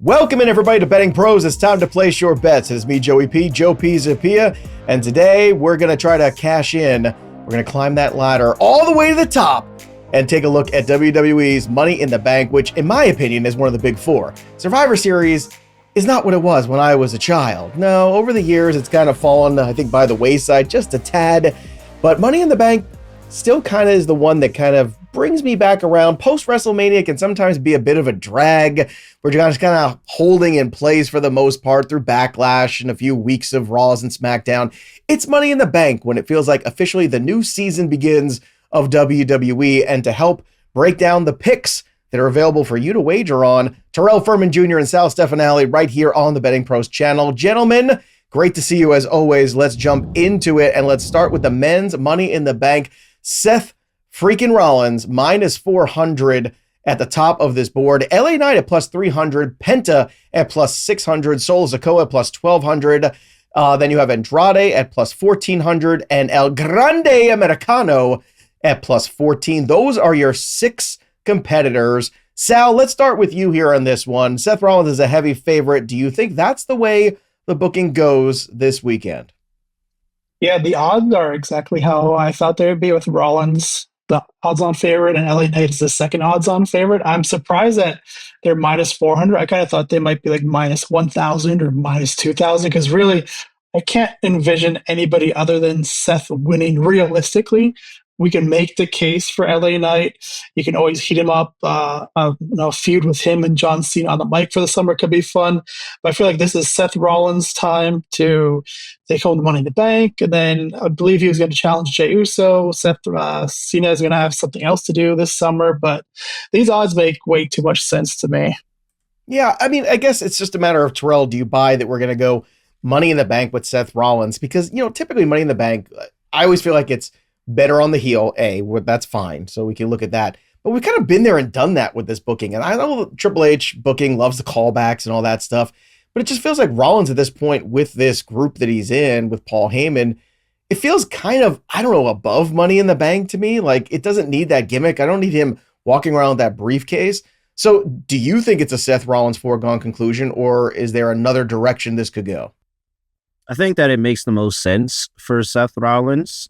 Welcome in everybody to Betting Pros. It's time to place your bets. It is me, Joe Pisapia, and today we're going to try to cash in. We're going to climb that ladder all the way to the top and take a look at WWE's Money in the Bank, which in my opinion is one of the big four. Survivor Series is not what it was when I was a child. No, over the years it's kind of fallen, I think, by the wayside just a tad, but Money in the Bank still kind of is the one that kind of brings me back around. Post WrestleMania can sometimes be a bit of a drag. We're just kind of holding in place for the most part through Backlash and a few weeks of Raws and SmackDown. It's Money in the Bank when it feels like officially the new season begins of WWE. And to help break down the picks that are available for you to wager on, Terrell Furman Jr. and Sal Stefanile right here on the Betting Pros channel. Gentlemen, great to see you as always. Let's jump into it and let's start with the men's Money in the Bank. Seth freaking Rollins, minus 400 at the top of this board. LA Knight at plus 300. Penta at plus 600. Sol Sikoa at plus 1200. Then you have Andrade at plus 1400. And El Grande Americano at plus 14. Those are your six competitors. Sal, let's start with you here on this one. Seth Rollins is a heavy favorite. Do you think that's the way the booking goes this weekend? Yeah, the odds are exactly how I thought they would be with Rollins, the odds-on favorite, and LA Knight is the second odds-on favorite. I'm surprised that they're minus 400. I kind of thought they might be like minus 1,000 or minus 2,000 because really, I can't envision anybody other than Seth winning realistically. We can make the case for LA Knight. You can always heat him up. A feud with him and John Cena on the mic for the summer could be fun. But I feel like this is Seth Rollins' time to take home the Money in the Bank. And then I believe he was going to challenge Jey Uso. Cena is going to have something else to do this summer. But these odds make way too much sense to me. Yeah, I mean, I guess it's just a matter of, Terrell, do you buy that we're going to go Money in the Bank with Seth Rollins? Because, typically Money in the Bank, I always feel like it's better on the heel, that's fine. So we can look at that. But we've kind of been there and done that with this booking. And I know Triple H booking loves the callbacks and all that stuff, but it just feels like Rollins at this point with this group that he's in with Paul Heyman, it feels kind of, above Money in the Bank to me. Like it doesn't need that gimmick. I don't need him walking around with that briefcase. So do you think it's a Seth Rollins foregone conclusion, or is there another direction this could go? I think that it makes the most sense for Seth Rollins.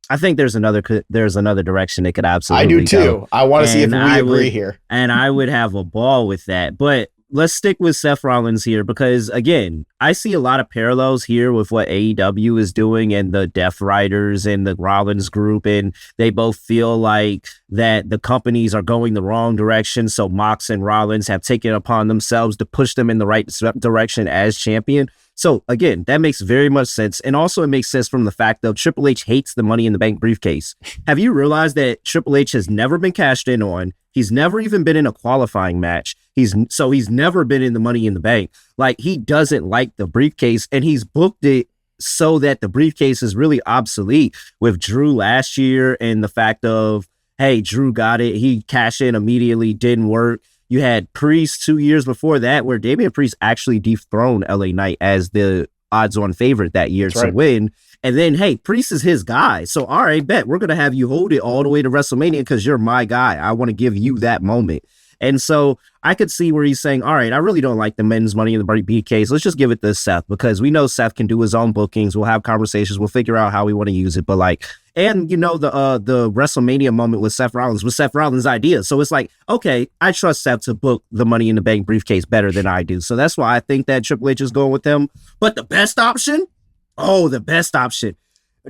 I think there's another direction it could absolutely go. I do too. I want to see if we agree here. And I would have a ball with that. But let's stick with Seth Rollins here because, again, I see a lot of parallels here with what AEW is doing and the Death Riders and the Rollins group. And they both feel like that the companies are going the wrong direction. So Mox and Rollins have taken upon themselves to push them in the right direction as champion. So, again, that makes very much sense. And also it makes sense from the fact that Triple H hates the Money in the Bank briefcase. Have you realized that Triple H has never been cashed in on? He's never even been in a qualifying match. He's never been in the Money in the Bank. Like, he doesn't like the briefcase, and he's booked it so that the briefcase is really obsolete with Drew last year and the fact of, hey, Drew got it. He cashed in immediately, didn't work. You had Priest 2 years before that where Damian Priest actually dethroned LA Knight as the odds-on favorite that year to win. And then, hey, Priest is his guy. So, all right, bet. We're going to have you hold it all the way to WrestleMania because you're my guy. I want to give you that moment. And so I could see where he's saying, all right, I really don't like the men's Money in the Bank BKs. Let's just give it to Seth because we know Seth can do his own bookings. We'll have conversations. We'll figure out how we want to use it. But and the WrestleMania moment with Seth Rollins was Seth Rollins' idea. So it's like, okay, I trust Seth to book the Money in the Bank briefcase better than I do. So that's why I think that Triple H is going with him. But the best option? Oh, the best option.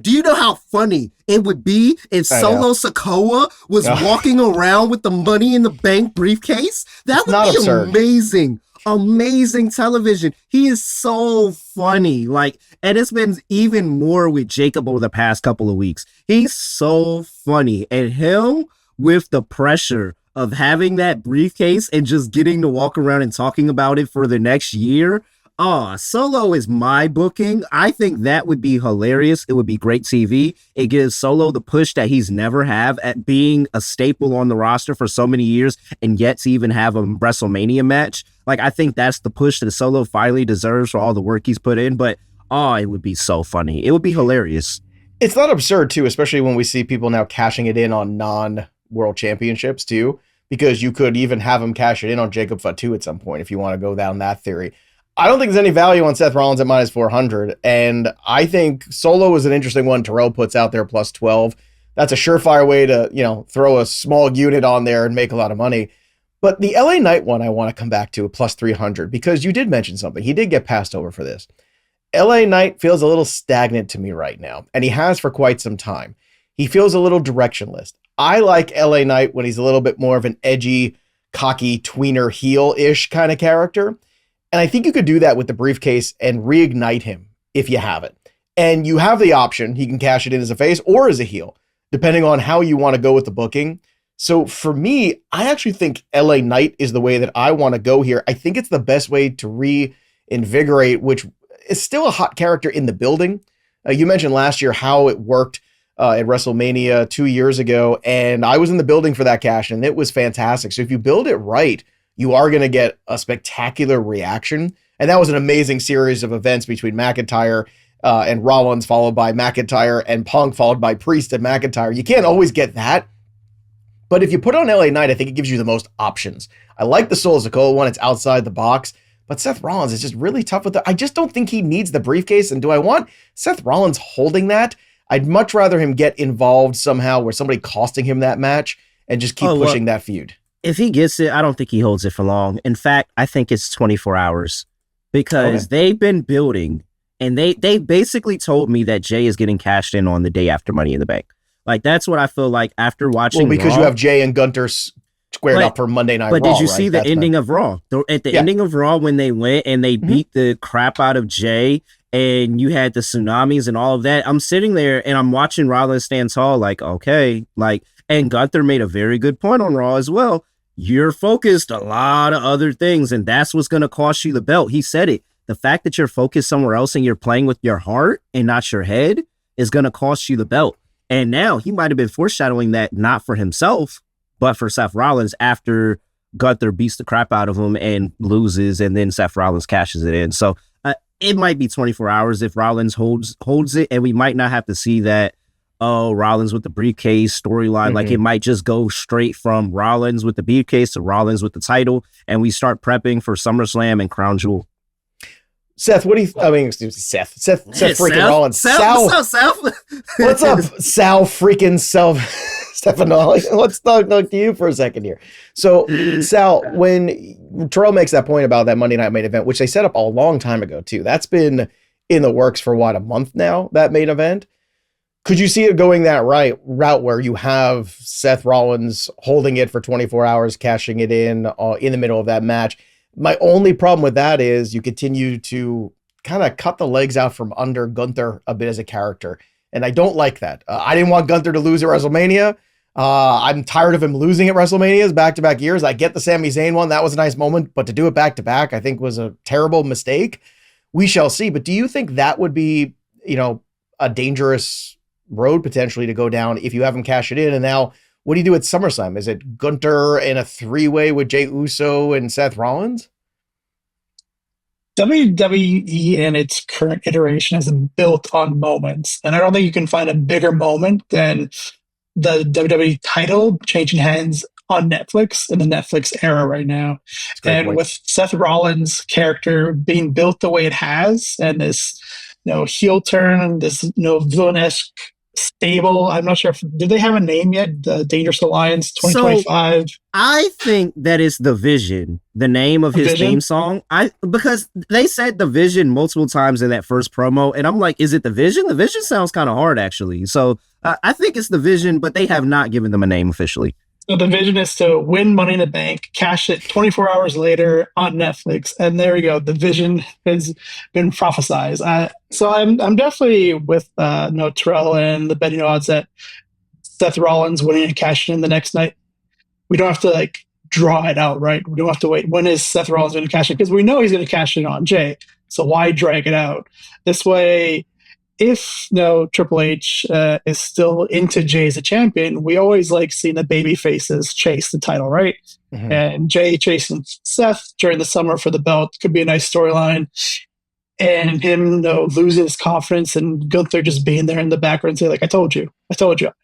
Do you know how funny it would be if Solo Sikoa was walking around with the Money in the Bank briefcase? That would be absurd. Amazing television. He is so funny. And it's been even more with Jacob over the past couple of weeks. He's so funny. And him with the pressure of having that briefcase and just getting to walk around and talking about it for the next year. Solo is my booking. I think that would be hilarious. It would be great TV. It gives Solo the push that he's never have at being a staple on the roster for so many years and yet to even have a WrestleMania match. I think that's the push that Solo finally deserves for all the work he's put in. But, it would be so funny. It would be hilarious. It's not absurd, too, especially when we see people now cashing it in on non-world championships, too. because you could even have him cash it in on Jacob Fatu at some point if you want to go down that theory. I don't think there's any value on Seth Rollins at minus 400. And I think Solo is an interesting one. Terrell puts out there plus 12. That's a surefire way to, throw a small unit on there and make a lot of money. But the LA Knight one, I want to come back to plus 300 because you did mention something. He did get passed over for this. LA Knight feels a little stagnant to me right now, and he has for quite some time. He feels a little directionless. I like LA Knight when he's a little bit more of an edgy, cocky, tweener, heel-ish kind of character. And I think you could do that with the briefcase and reignite him if you have it. And you have the option. He can cash it in as a face or as a heel, depending on how you want to go with the booking. So for me, I actually think LA Knight is the way that I want to go here. I think it's the best way to reinvigorate, which is still a hot character in the building. You mentioned last year how it worked at WrestleMania 2 years ago, and I was in the building for that cash, and it was fantastic. So if you build it right, you are going to get a spectacular reaction. And that was an amazing series of events between McIntyre and Rollins, followed by McIntyre and Punk, followed by Priest and McIntyre. You can't always get that. But if you put on LA Knight, I think it gives you the most options. I like the Solo Sikoa one. It's outside the box. But Seth Rollins is just really tough with I just don't think he needs the briefcase. And do I want Seth Rollins holding that? I'd much rather him get involved somehow where somebody costing him that match and just keep pushing that feud. If he gets it, I don't think he holds it for long. In fact, I think it's 24 hours because they've been building, and they basically told me that Jay is getting cashed in on the day after Money in the Bank. Like, that's what I feel like after watching Well, because Raw. You have Jay and Gunter squared up for Monday Night Raw. But did you see the ending of Raw? At the ending of Raw, when they went and they beat the crap out of Jay, and you had the tsunamis and all of that, I'm sitting there and I'm watching Rollins stand tall, like, okay. And Gunther made a very good point on Raw as well. You're focused a lot of other things, and that's what's going to cost you the belt. He said it. The fact that you're focused somewhere else and you're playing with your heart and not your head is going to cost you the belt. And now he might have been foreshadowing that not for himself, but for Seth Rollins after Gunther beats the crap out of him and loses, and then Seth Rollins cashes it in. So it might be 24 hours if Rollins holds it, and we might not have to see that, Rollins with the briefcase storyline. Like, it might just go straight from Rollins with the briefcase to Rollins with the title, and we start prepping for SummerSlam and Crown Jewel. Seth, what do you? Excuse me, Seth freaking Rollins. Sal, what's up, Sal? What's up, Sal freaking Stefanile? Let's talk to you for a second here. So, Sal, when Terrell makes that point about that Monday Night main event, which they set up a long time ago too, that's been in the works for a month now. That main event. Could you see it going that route where you have Seth Rollins holding it for 24 hours, cashing it in the middle of that match? My only problem with that is you continue to kind of cut the legs out from under Gunther a bit as a character. And I don't like that. I didn't want Gunther to lose at WrestleMania. I'm tired of him losing at WrestleManias back-to-back years. I get the Sami Zayn one. That was a nice moment. But to do it back-to-back, I think was a terrible mistake. We shall see. But do you think that would be, a dangerous road potentially to go down if you have him cash it in? And now, what do you do at SummerSlam? Is it Gunther in a three-way with Jey Uso and Seth Rollins? WWE in its current iteration is built on moments. And I don't think you can find a bigger moment than the WWE title changing hands on Netflix in the Netflix era right now. And with Seth Rollins' character being built the way it has, and this heel turn, this villain-esque stable. I'm not sure did they have a name yet? The Dangerous Alliance 2025. So I think that is The Vision, the name of his theme song. Because they said The Vision multiple times in that first promo, and I'm like, is it The Vision? The Vision sounds kind of hard, actually. So I think it's The Vision, but they have not given them a name officially. So the vision is to win Money in the Bank, cash it 24 hours later on Netflix, and there you go. The vision has been prophesized. So I'm definitely with Terrell and the betting odds that Seth Rollins winning and cashing in the next night. We don't have to draw it out, right? We don't have to wait. When is Seth Rollins going to cash it? Because we know he's going to cash in on Jay. So why drag it out? This way, if Triple H is still into Jay as a champion, we always like seeing the baby faces chase the title, right? Mm-hmm. And Jay chasing Seth during the summer for the belt could be a nice storyline. And him losing his confidence and Gunther just being there in the background and say, I told you.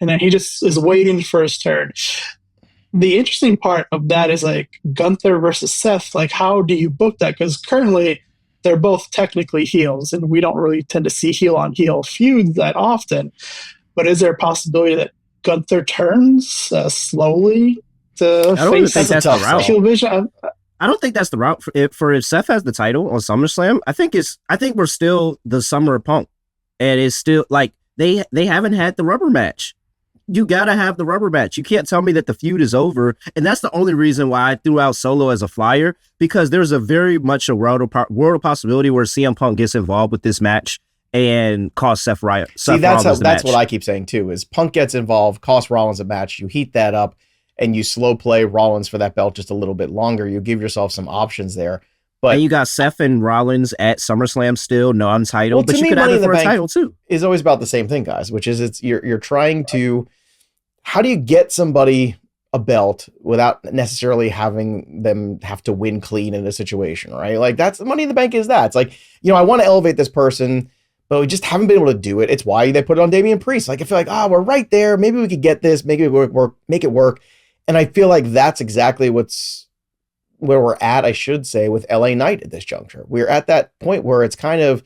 And then he just is waiting for his turn. the interesting part of that is like Gunther versus Seth. Like, how do you book that? Because currently they're both technically heels, and we don't really tend to see heel on heel feuds that often. But is there a possibility that Gunther turns slowly to I don't even think that's the route. heel vision? I don't think that's the route for if Seth has the title on SummerSlam. I think we're still the Summer of Punk, and it's still like they haven't had the rubber match. You gotta have the rubber match. You can't tell me that the feud is over, and that's the only reason why I threw out Solo as a flyer, because there's a very much a world of possibility where CM Punk gets involved with this match and costs Seth Rollins. See, that's what I keep saying too. Is Punk gets involved, costs Rollins a match. You heat that up, and you slow play Rollins for that belt just a little bit longer. You give yourself some options there. But and you got Seth and Rollins at SummerSlam still non-title, but you could have it for a title too. Is always about the same thing, guys, which is you're trying to, how do you get somebody a belt without necessarily having them have to win clean in a situation, right? Like that's Money in the Bank is that. It's like, I want to elevate this person, but we just haven't been able to do it. It's why they put it on Damian Priest. Like I feel like, we're right there. Maybe we could get this, make it work. And I feel like that's exactly where we're at, I should say, with LA Knight at this juncture. We're at that point where it's kind of,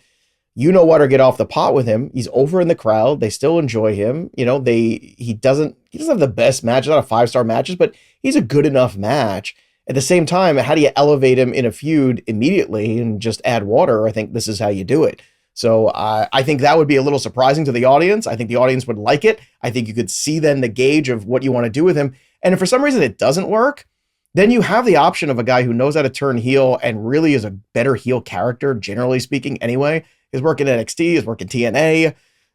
what or get off the pot with him. He's over in the crowd. They still enjoy him. He doesn't have the best match, not a 5-star matches, but he's a good enough match. At the same time, how do you elevate him in a feud immediately and just add water? I think this is how you do it. So I think that would be a little surprising to the audience. I think the audience would like it. I think you could see then the gauge of what you want to do with him. And if for some reason it doesn't work, then you have the option of a guy who knows how to turn heel and really is a better heel character, generally speaking, anyway. He's working NXT, he's working TNA.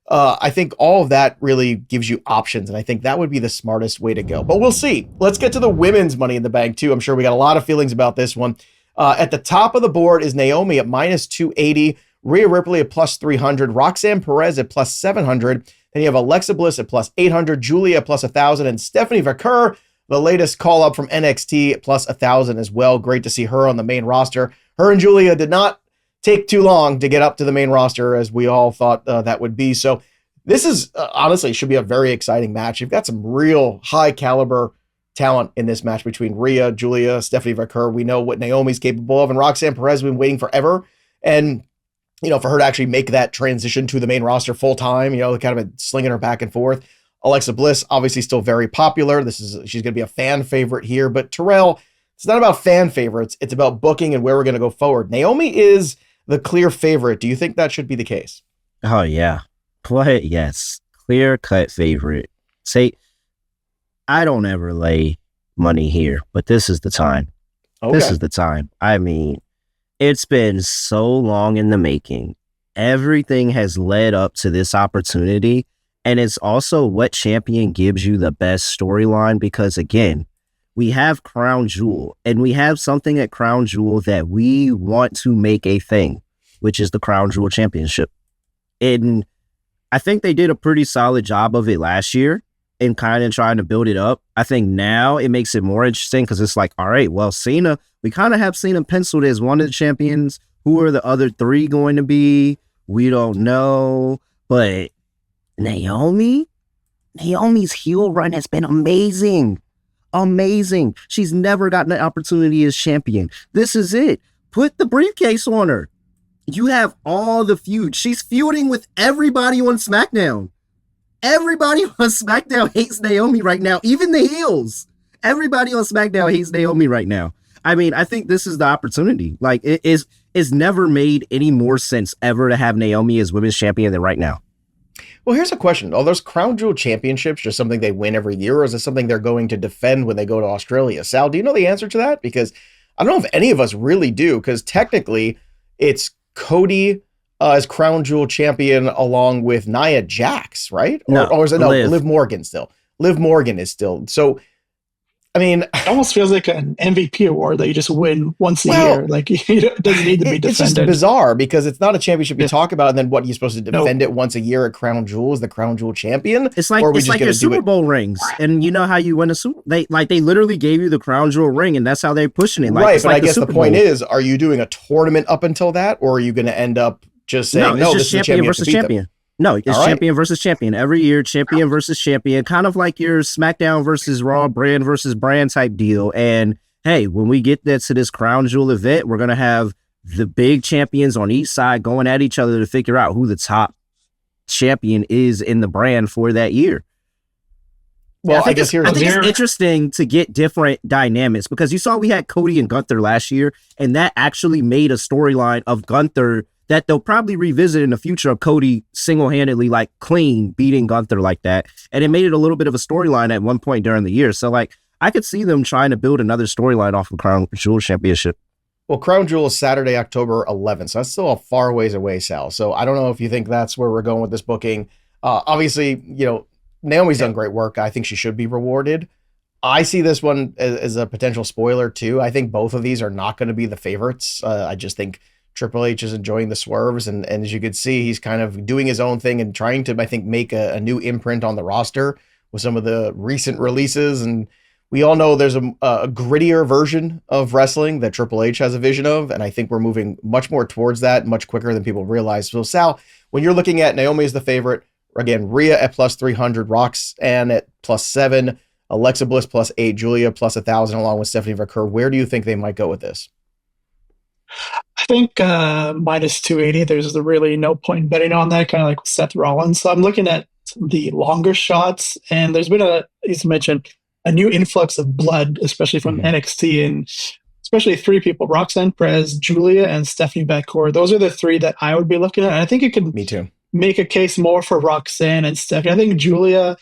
I think all of that really gives you options, and I think that would be the smartest way to go. But we'll see. Let's get to the women's Money in the Bank, too. I'm sure we got a lot of feelings about this one. At the top of the board is Naomi at minus 280, Rhea Ripley at plus 300, Roxanne Perez at plus 700. Then you have Alexa Bliss at plus 800, Julia at plus 1,000, and Stephanie Vaquer, the latest call up from NXT, at plus 1,000 as well. Great to see her on the main roster. Her and Julia did not take too long to get up to the main roster as we all thought that would be. So this is honestly should be a very exciting match. You've got some real high caliber talent in this match between Rhea, Julia, Stephanie Vaquer. We know what Naomi's capable of, and Roxanne Perez has been waiting forever. And for her to actually make that transition to the main roster full time, kind of been slinging her back and forth. Alexa Bliss, obviously still very popular. She's going to be a fan favorite here, but Terrell, it's not about fan favorites. It's about booking and where we're going to go forward. Naomi is the clear favorite. Do you think that should be the case? Oh yeah. Yes. Clear cut favorite. I don't ever lay money here, but this is the time. Okay. This is the time. I mean, it's been so long in the making. Everything has led up to this opportunity. And it's also what champion gives you the best storyline, because again, we have Crown Jewel, and we have something at Crown Jewel that we want to make a thing, which is the Crown Jewel Championship. And I think they did a pretty solid job of it last year in kind of trying to build it up. I think now it makes it more interesting because it's like, all right, well, Cena, we kind of have Cena penciled as one of the champions. Who are the other three going to be? We don't know. But Naomi's heel run has been amazing. Amazing. She's never gotten an opportunity as champion. This is it. Put the briefcase on her. You have all the feuds. She's feuding with everybody on SmackDown. Everybody on SmackDown hates Naomi right now, even the heels. Everybody on SmackDown hates Naomi right now. I mean, I think this is the opportunity. Like, it's never made any more sense ever to have Naomi as women's champion than right now. Well, here's a question. Are those Crown Jewel championships just something they win every year, or is it something they're going to defend when they go to Australia? Sal, do you know the answer to that? Because I don't know if any of us really do, because technically it's Cody as Crown Jewel champion along with Nia Jax, right? Or is it Liv Morgan still? Liv Morgan is still. So, I mean, it almost feels like an MVP award that you just win once a year. Like, it doesn't need to be defended. It's just bizarre because it's not a championship you talk about, and then what, you're supposed to defend it once a year at Crown Jewel as the Crown Jewel champion? It's like your Super Bowl rings, and you know how you win a Super. They literally gave you the Crown Jewel ring, and that's how they're pushing it. Like, right, but I guess the point is, are you doing a tournament up until that, or are you going to end up just saying, no, this is champion versus champion? No, it's All right. champion versus champion every year. Champion versus champion, kind of like your SmackDown versus Raw, brand versus brand type deal. And hey, when we get to this crown jewel event, we're gonna have the big champions on each side going at each other to figure out who the top champion is in the brand for that year. Well, I think it's interesting to get different dynamics because you saw we had Cody and Gunther last year, and that actually made a storyline of Gunther that they'll probably revisit in the future of Cody single-handedly, like clean, beating Gunther like that. And it made it a little bit of a storyline at one point during the year. So like, I could see them trying to build another storyline off of Crown Jewel Championship. Well, Crown Jewel is Saturday, October 11th. So that's still a far ways away, Sal. So I don't know if you think that's where we're going with this booking. Obviously, Naomi's done great work. I think she should be rewarded. I see this one as a potential spoiler too. I think both of these are not going to be the favorites. I just think Triple H is enjoying the swerves. And as you could see, he's kind of doing his own thing and trying to, I think, make a new imprint on the roster with some of the recent releases. And we all know there's a grittier version of wrestling that Triple H has a vision of. And I think we're moving much more towards that, much quicker than people realize. So Sal, when you're looking at Naomi as the favorite, again, Rhea at plus 300, Roxanne at plus 7, Alexa Bliss plus 8, Julia plus 1,000, along with Stephanie Vaquer. Where do you think they might go with this? I think minus 280. There's really no point betting on that, kind of like with Seth Rollins. So I'm looking at the longer shots, and there's been as you mentioned, a new influx of blood, especially from NXT, and especially 3 people: Roxanne Perez, Julia, and Stephanie Vaquer. Those are the 3 that I would be looking at. And I think it could Me too. Make a case more for Roxanne and Stephanie. I think Julia,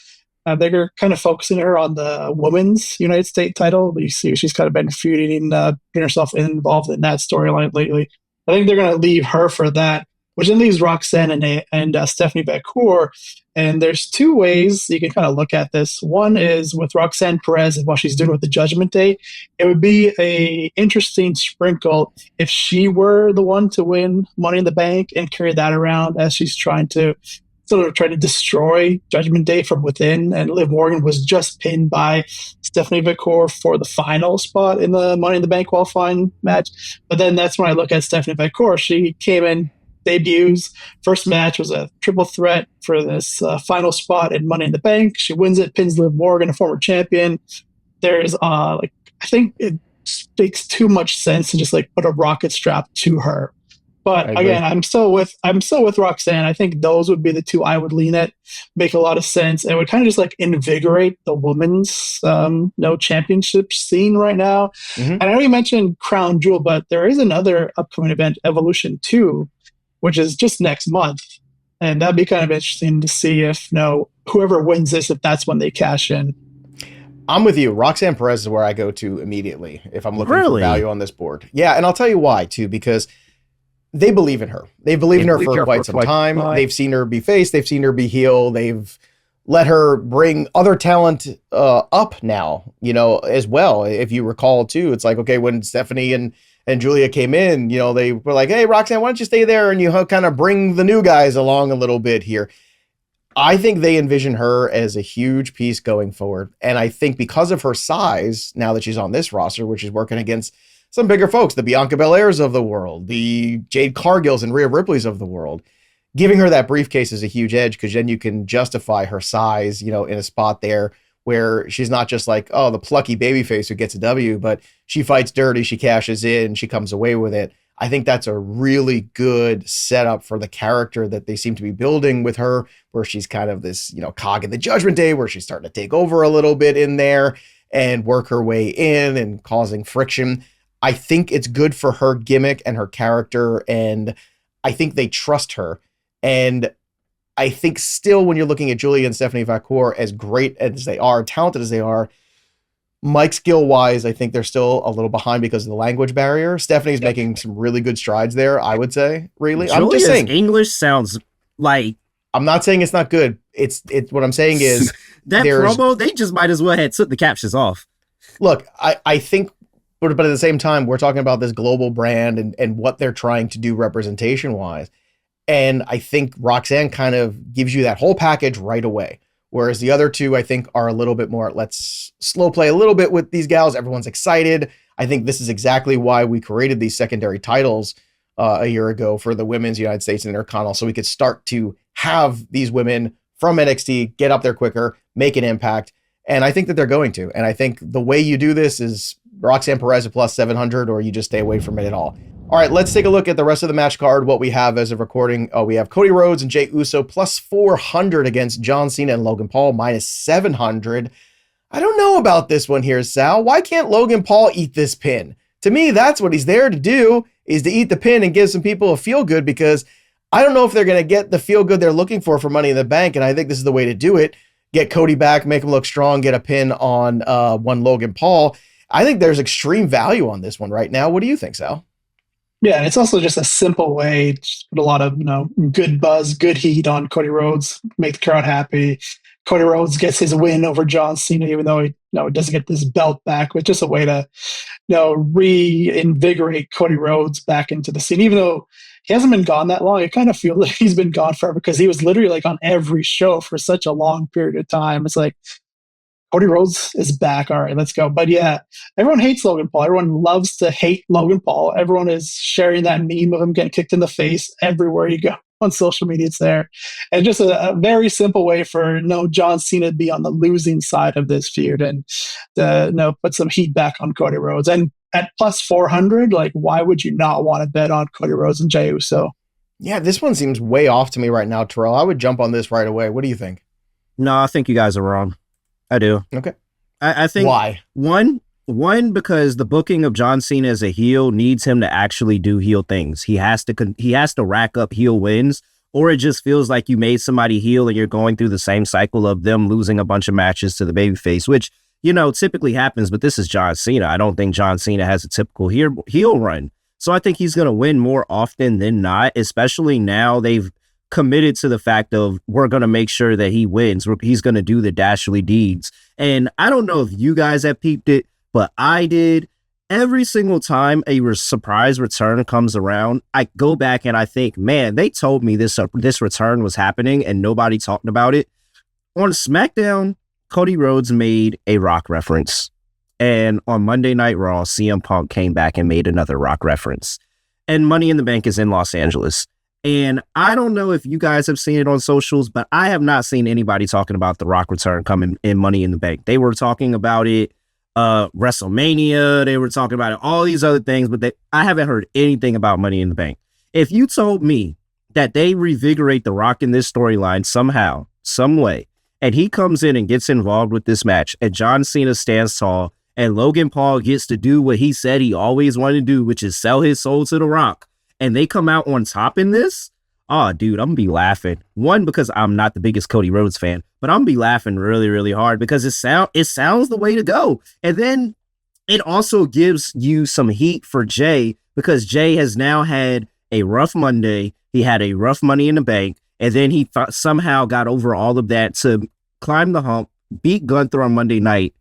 they're kind of focusing her on the women's United States title. You see, she's kind of been feuding, getting herself involved in that storyline lately. I think they're going to leave her for that, which then leaves Roxanne and Stephanie Vaquer. And there's 2 ways you can kind of look at this. One is with Roxanne Perez and what she's doing with the Judgment Day. It would be a interesting sprinkle if she were the one to win Money in the Bank and carry that around as she's trying to destroy Judgment Day from within. And Liv Morgan was just pinned by Stephanie Vaquer for the final spot in the Money in the Bank qualifying match. But then that's when I look at Stephanie Vaquer. She came in, debuts. First match was a triple threat for this final spot in Money in the Bank. She wins it, pins Liv Morgan, a former champion. There's I think it makes too much sense to just put a rocket strap to her. But again, I'm still with Roxanne. I think those would be the 2 I would lean at. Make a lot of sense. And it would kind of just invigorate the women's championship scene right now. And I know you mentioned Crown Jewel, but there is another upcoming event, Evolution 2, which is just next month. And that'd be kind of interesting to see if whoever wins this, if that's when they cash in. I'm with you. Roxanne Perez is where I go to immediately if I'm looking for value on this board. Yeah, and I'll tell you why, too, because they believe in her. They believe in her for quite some time. They've seen her be face. They've seen her be heel. They've let her bring other talent up now, as well. If you recall, too, it's like, okay, when Stephanie and Julia came in, they were like, hey, Roxanne, why don't you stay there and you kind of bring the new guys along a little bit here. I think they envision her as a huge piece going forward. And I think because of her size, now that she's on this roster, which is working against some bigger folks, the Bianca Belairs of the world, the Jade Cargills and Rhea Ripleys of the world, giving her that briefcase is a huge edge because then you can justify her size, in a spot there where she's not just like, oh, the plucky babyface who gets a W, but she fights dirty, she cashes in, she comes away with it. I think that's a really good setup for the character that they seem to be building with her, where she's kind of this, cog in the Judgment Day, where she's starting to take over a little bit in there and work her way in and causing friction. I think it's good for her gimmick and her character, and I think they trust her. And I think still when you're looking at Julia and Stephanie Vaquer, as great as they are, talented as they are, mic skill wise, I think they're still a little behind because of the language barrier. Stephanie's making some really good strides there, I would say. Really, Julia's I'm just saying English sounds like. I'm not saying it's not good. It's what I'm saying is that promo. They just might as well have took the captions off. Look, I think, but at the same time, we're talking about this global brand and what they're trying to do representation wise. And I think Roxanne kind of gives you that whole package right away. Whereas the other 2, I think, are a little bit more, let's slow play a little bit with these gals. Everyone's excited. I think this is exactly why we created these secondary titles a year ago for the women's United States and Intercontinental, so we could start to have these women from NXT get up there quicker, make an impact. And I think that they're going to. And I think the way you do this is Roxanne Perez at plus 700, or you just stay away from it at all. All right, let's take a look at the rest of the match card. What we have as of recording. We have Cody Rhodes and Jey Uso plus 400 against John Cena and Logan Paul minus 700. I don't know about this one here, Sal. Why can't Logan Paul eat this pin? To me, that's what he's there to do, is to eat the pin and give some people a feel good, because I don't know if they're going to get the feel good they're looking for Money in the Bank. And I think this is the way to do it. Get Cody back, make him look strong, get a pin on one Logan Paul. I think there's extreme value on this one right now. What do you think, Sal? Yeah, and it's also just a simple way to put a lot of good buzz, good heat on Cody Rhodes, make the crowd happy. Cody Rhodes gets his win over John Cena, even though he doesn't get this belt back. But just a way to reinvigorate Cody Rhodes back into the scene. Even though he hasn't been gone that long, I kind of feel like he's been gone forever, because he was literally like on every show for such a long period of time. It's like, Cody Rhodes is back. All right, let's go. But yeah, everyone hates Logan Paul. Everyone loves to hate Logan Paul. Everyone is sharing that meme of him getting kicked in the face everywhere you go on social media. It's there. And just a very simple way for John Cena to be on the losing side of this feud and put some heat back on Cody Rhodes. And at plus 400, like, why would you not want to bet on Cody Rhodes and Jey Uso? Yeah, this one seems way off to me right now, Terrell. I would jump on this right away. What do you think? No, I think you guys are wrong. I do. Okay. I think why? One, because the booking of John Cena as a heel needs him to actually do heel things. He has to rack up heel wins, or it just feels like you made somebody heel and you're going through the same cycle of them losing a bunch of matches to the babyface, which, typically happens, but this is John Cena. I don't think John Cena has a typical heel run. So I think he's going to win more often than not, especially now they've committed to the fact of, we're going to make sure that he wins. He's going to do the dastardly deeds. And I don't know if you guys have peeped it, but I did. Every single time a surprise return comes around, I go back and I think, man, they told me this return was happening and nobody talked about it. On SmackDown, Cody Rhodes made a Rock reference. And on Monday Night Raw, CM Punk came back and made another Rock reference. And Money in the Bank is in Los Angeles. And I don't know if you guys have seen it on socials, but I have not seen anybody talking about the Rock return coming in Money in the Bank. They were talking about it WrestleMania. They were talking about it, all these other things, but I haven't heard anything about Money in the Bank. If you told me that they revigorate the Rock in this storyline somehow, some way, and he comes in and gets involved with this match, and John Cena stands tall, and Logan Paul gets to do what he said he always wanted to do, which is sell his soul to the Rock, and they come out on top in this, oh, dude, I'm going to be laughing. One, because I'm not the biggest Cody Rhodes fan, but I'm going to be laughing really, really hard because it sounds the way to go. And then it also gives you some heat for Jey, because Jey has now had a rough Monday. He had a rough Money in the Bank, and then he somehow got over all of that to climb the hump, beat Gunther on Monday night,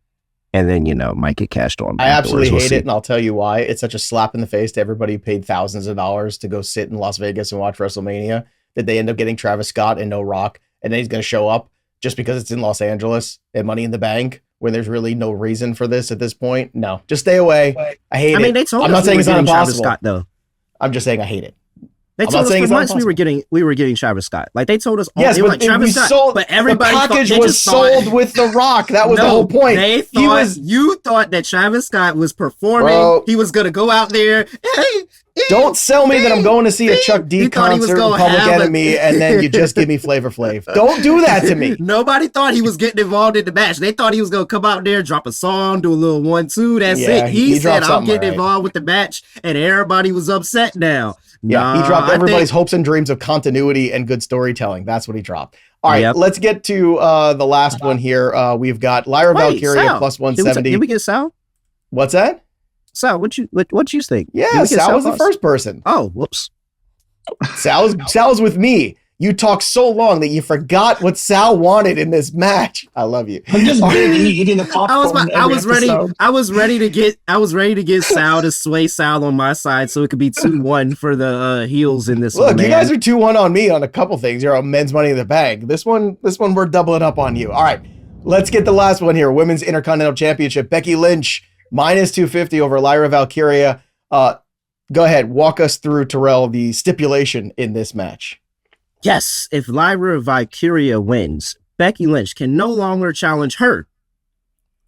and then, might get cashed on. I absolutely hate it, and I'll tell you why. It's such a slap in the face to everybody who paid thousands of dollars to go sit in Las Vegas and watch WrestleMania, that they end up getting Travis Scott and no Rock, and then he's going to show up just because it's in Los Angeles and Money in the Bank, when there's really no reason for this at this point. No, just stay away. I hate it. They told I'm us not saying it's not impossible. Scott, though. I'm just saying I hate it. They told us for months we were getting Travis Scott. Like, they told us all. Yes, but Travis Scott, but everybody the package was sold with The Rock. That was the whole point. You thought that Travis Scott was performing. Bro, he was going to go out there. Don't sell me that I'm going to see a Chuck D concert in Public Enemy, and then you just give me Flavor Flav. Don't do that to me. Nobody thought he was getting involved in the match. They thought he was going to come out there, drop a song, do a little 1-2. That's it. He said, I'm getting involved with the match, and everybody was upset now. Yeah, he dropped everybody's hopes and dreams of continuity and good storytelling. That's what he dropped. All right, let's get to the last one here. We've got Lyra Valkyria plus 170. Did we get Sal? What's that? Sal, what you think? Yeah, Sal was the first person. Oh, whoops. Sal's with me. You talked so long that you forgot what Sal wanted in this match. I love you. I'm just eating the popcorn. I was ready to get Sal to sway Sal on my side, so it could be 2-1 for the heels in this one. Look, you guys are 2-1 on me on a couple things. You're on men's Money in the Bank. This one we're doubling up on you. All right, let's get the last one here. Women's Intercontinental Championship. Becky Lynch minus 250 over Lyra Valkyria. Go ahead, walk us through, Terrell, the stipulation in this match. Yes, if Lyra Valkyria wins, Becky Lynch can no longer challenge her.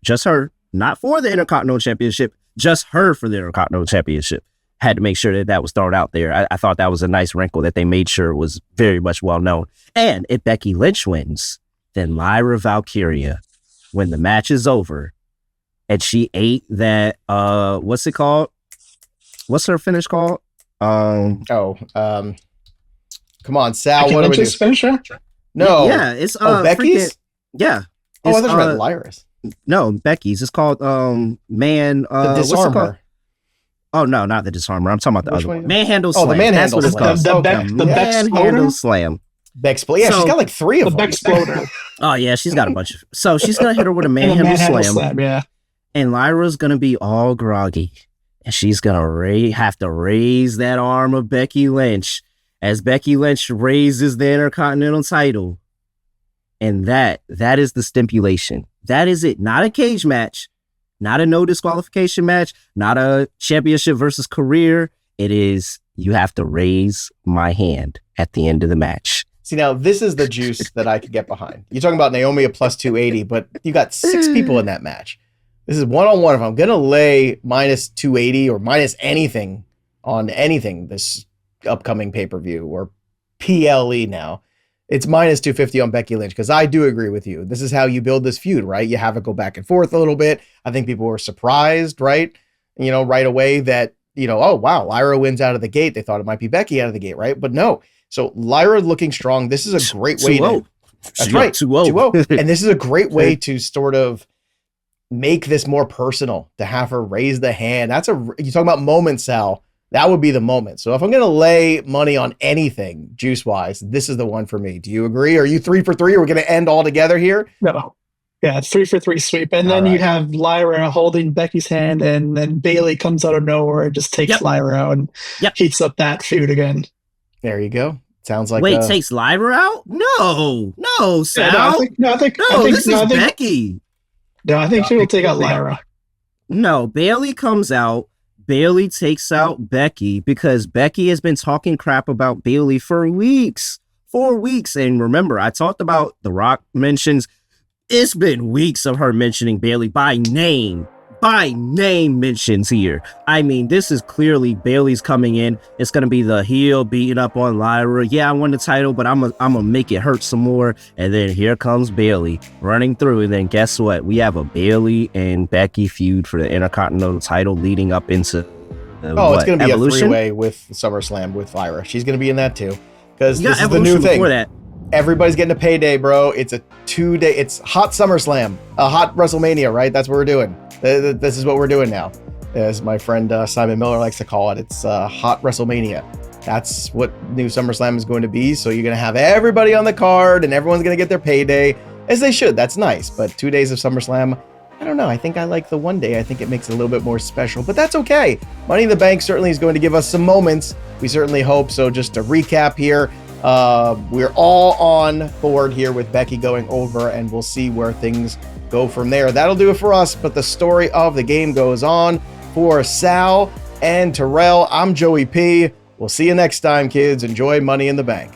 Just her, not for the Intercontinental Championship, just her for the Intercontinental Championship. Had to make sure that was thrown out there. I thought that was a nice wrinkle that they made sure was very much well known. And if Becky Lynch wins, then Lyra Valkyria, when the match is over, and she ate that, what's it called? What's her finish called? Come on, Sal. Becky What do we do? Lynch's finisher? No. Yeah, it's Becky's? yeah. Oh, I It's, thought you meant Lyra's. no, Becky's. It's called The what's it called? Disarmer. Oh no, not the Disarmer. I'm talking about the Which other one? one. Manhandle Oh, Slam. the Manhandle That's what it's Slam. called. The Beck Manhandle Exploder? Slam. Yeah, So- she's got like 3 of The them. Beck Exploder. Oh yeah, she's got a bunch of. So she's gonna hit her with a And the manhandle slam, yeah. and Lyra's gonna be all groggy, and she's gonna have to raise that arm of Becky Lynch as Becky Lynch raises the Intercontinental title, and that is the stipulation. That is it. Not a cage match, not a no disqualification match, not a championship versus career. It is you have to raise my hand at the end of the match. See, now this is the juice that I could get behind. You're talking about Naomi at plus 280, but you got 6 people in that match. This is one-on-one. If I'm going to lay minus 280 or minus anything on anything this upcoming pay-per-view or PLE now, it's minus 250 on Becky Lynch, because I do agree with you. This is how you build this feud, right? You have it go back and forth a little bit. I think people were surprised, right? Right away that, oh, wow, Lyra wins out of the gate. They thought it might be Becky out of the gate, right? But no. So Lyra looking strong. This is a great way to... That's right. 2-0. And this is a great way to sort of make this more personal, to have her raise the hand. You talk about moments, Sal. That would be the moment. So if I'm going to lay money on anything juice-wise, this is the one for me. Do you agree? Are you 3 for 3? Are we going to end all together here? No. Yeah, 3 for 3 sweep. And then you have Lyra holding Becky's hand, and then Bailey comes out of nowhere and just takes Lyra out and heats up that feud again. There you go. Sounds like takes Lyra out? No, Sal. Yeah, I think this is Becky. No, I think she will take out Lyra. No, Bailey comes out. Bailey takes out Becky because Becky has been talking crap about Bailey for weeks. 4 weeks. And remember, I talked about The Rock mentions. It's been weeks of her mentioning Bailey by name mentions here. I mean, this is clearly Bailey's coming in. It's going to be the heel beating up on Lyra. Yeah, I won the title, but I'm gonna make it hurt some more. And then here comes Bailey running through. And then guess what? We have a Bailey and Becky feud for the Intercontinental title leading up into it's going to be Evolution? a 3-way with SummerSlam with Lyra. She's going to be in that too, because this is the Evolution new thing. before that. Everybody's getting a payday, bro. It's a 2-day. It's hot SummerSlam, a hot WrestleMania, right? That's what we're doing. This is what we're doing now. As my friend Simon Miller likes to call it, it's hot WrestleMania. That's what new SummerSlam is going to be. So you're going to have everybody on the card and everyone's going to get their payday, as they should. That's nice. But 2 days of SummerSlam, I don't know. I think I like the 1 day. I think it makes it a little bit more special, but that's okay. Money in the Bank certainly is going to give us some moments. We certainly hope so. Just to recap here, we're all on board here with Becky going over, and we'll see where things go from there. That'll do it for us, but the story of the game goes on. For Sal and Terrell, I'm Joey P. We'll see you next time, kids. Enjoy Money in the Bank.